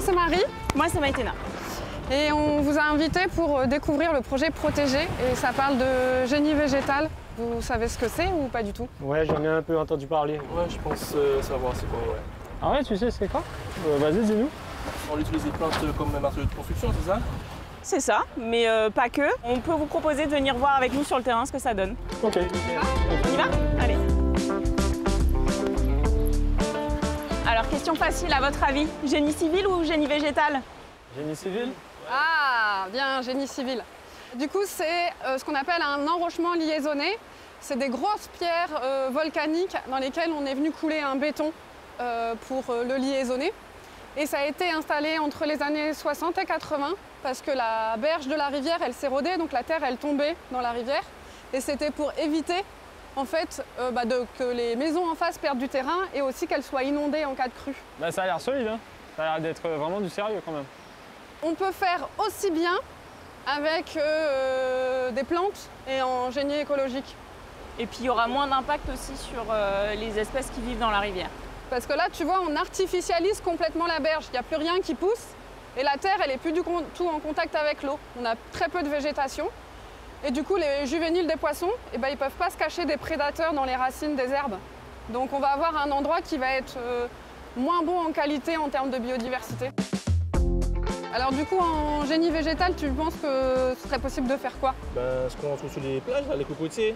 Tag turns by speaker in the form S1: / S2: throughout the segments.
S1: moi c'est Marie.
S2: Moi c'est Maïtena.
S1: Et on vous a invité pour découvrir le projet Protégé. Et ça parle de génie végétal. Vous savez ce que c'est ou pas du tout?
S3: Ouais, j'en ai un peu entendu parler.
S4: Ouais, je pense savoir c'est quoi, ouais.
S3: Ah ouais, tu sais c'est quoi? Vas-y, dis-nous.
S4: On utilise les plantes comme matériau de construction, c'est ça?
S2: C'est ça, mais pas que. On peut vous proposer de venir voir avec nous sur le terrain ce que ça donne.
S3: Ok.
S2: On y va? Allez. Alors, question facile, à votre avis, génie civil ou génie végétal?
S3: Génie civil?
S1: Ah, bien, génie civil. Du coup, c'est ce qu'on appelle un enrochement liaisonné. C'est des grosses pierres volcaniques dans lesquelles on est venu couler un béton pour le liaisonner. Et ça a été installé entre les années 60 et 80 parce que la berge de la rivière, elle s'érodait, donc la terre, elle tombait dans la rivière. Et c'était pour éviter en fait, que les maisons en face perdent du terrain et aussi qu'elles soient inondées en cas de crue.
S3: Bah, ça a l'air solide, hein. Ça a l'air d'être vraiment du sérieux quand même.
S1: On peut faire aussi bien avec des plantes et en génie écologique.
S2: Et puis il y aura moins d'impact aussi sur les espèces qui vivent dans la rivière.
S1: Parce que là, tu vois, on artificialise complètement la berge. Il n'y a plus rien qui pousse et la terre, elle n'est plus du tout en contact avec l'eau. On a très peu de végétation. Et du coup, les juvéniles des poissons, ils ne peuvent pas se cacher des prédateurs dans les racines des herbes. Donc on va avoir un endroit qui va être moins bon en qualité en termes de biodiversité. Alors du coup, en génie végétal, tu penses que ce serait possible de faire quoi?
S4: Ce qu'on trouve sur les plages, là, les cocotiers,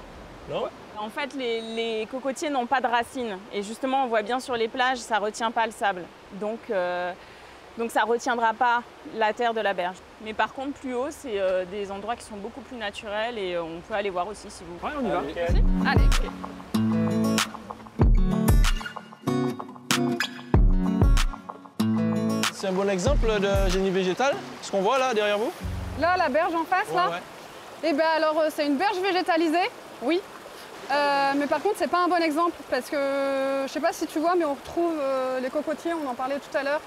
S4: non?
S2: En fait, les cocotiers n'ont pas de racines. Et justement, on voit bien sur les plages, ça ne retient pas le sable. Donc ça ne retiendra pas la terre de la berge. Mais par contre, plus haut, c'est des endroits qui sont beaucoup plus naturels et on peut aller voir aussi si vous voulez.
S3: Ouais, on y va.
S1: Allez, ok.
S4: C'est un bon exemple de génie végétal, ce qu'on voit là derrière vous?
S1: Là, la berge en face, là?
S4: Ouais.
S1: Eh bien alors, c'est une berge végétalisée, oui. Mais par contre, c'est pas un bon exemple parce que, je sais pas si tu vois, mais on retrouve les cocotiers, on en parlait tout à l'heure.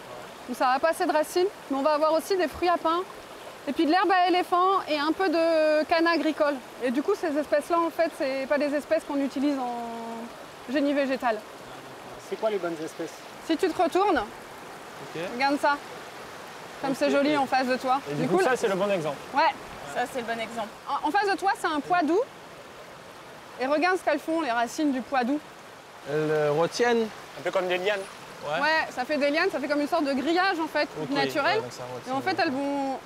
S1: Donc ça n'a pas assez de racines, mais on va avoir aussi des fruits à pain, et puis de l'herbe à éléphant et un peu de canne agricole. Et du coup, ces espèces-là, en fait, c'est pas des espèces qu'on utilise en génie végétal.
S3: C'est quoi les bonnes espèces?
S1: Si tu te retournes, regarde ça. Comme c'est joli en face de toi.
S3: Et du coup, ça, c'est le bon exemple.
S1: Ouais.
S2: Ça, c'est le bon exemple.
S1: En face de toi, c'est un pois doux. Et regarde ce qu'elles font, les racines du pois doux.
S4: Elles retiennent.
S3: Un peu comme des lianes.
S1: Ouais, ça fait des lianes, ça fait comme une sorte de grillage en fait, naturel. Et en fait, elles vont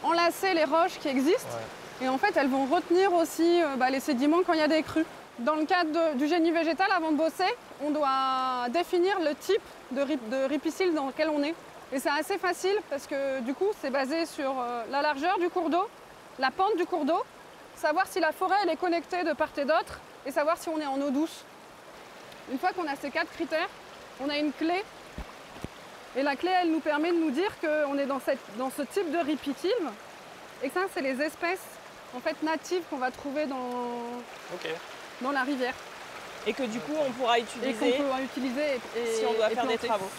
S1: enlacer les roches qui existent. Ouais. Et en fait, elles vont retenir aussi les sédiments quand il y a des crues. Dans le cadre du génie végétal, avant de bosser, on doit définir le type de ripicile dans lequel on est. Et c'est assez facile parce que du coup, c'est basé sur la largeur du cours d'eau, la pente du cours d'eau, savoir si la forêt elle est connectée de part et d'autre et savoir si on est en eau douce. Une fois qu'on a ces 4 critères, on a une clé. Et la clé, elle nous permet de nous dire qu'on est dans ce type de ripityle. Et que ça, c'est les espèces en fait, natives qu'on va trouver dans la rivière.
S2: Et que du coup, on pourra utiliser,
S1: si
S2: on doit faire des travaux.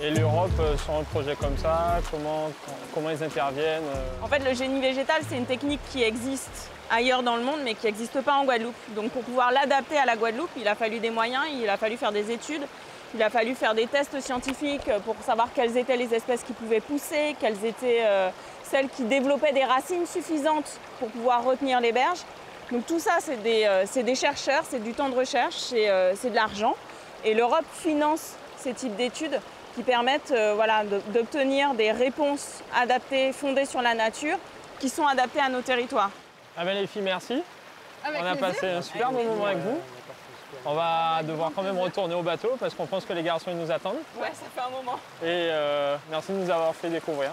S3: Et l'Europe, sur un projet comme ça, comment ils interviennent?
S2: En fait, le génie végétal, c'est une technique qui existe ailleurs dans le monde, mais qui n'existe pas en Guadeloupe. Donc pour pouvoir l'adapter à la Guadeloupe, il a fallu des moyens, il a fallu faire des études, il a fallu faire des tests scientifiques pour savoir quelles étaient les espèces qui pouvaient pousser, quelles étaient celles qui développaient des racines suffisantes pour pouvoir retenir les berges. Donc tout ça, c'est des chercheurs, c'est du temps de recherche, c'est de l'argent. Et l'Europe finance ces types d'études qui permettent d'obtenir des réponses adaptées, fondées sur la nature, qui sont adaptées à nos territoires.
S3: Ah ben les filles, merci.
S1: Avec
S3: on a
S1: plaisir.
S3: passé un super bon moment avec vous. On va devoir quand même retourner au bateau parce qu'on pense que les garçons ils nous attendent.
S2: Ouais, ça fait un moment.
S3: Et merci de nous avoir fait découvrir.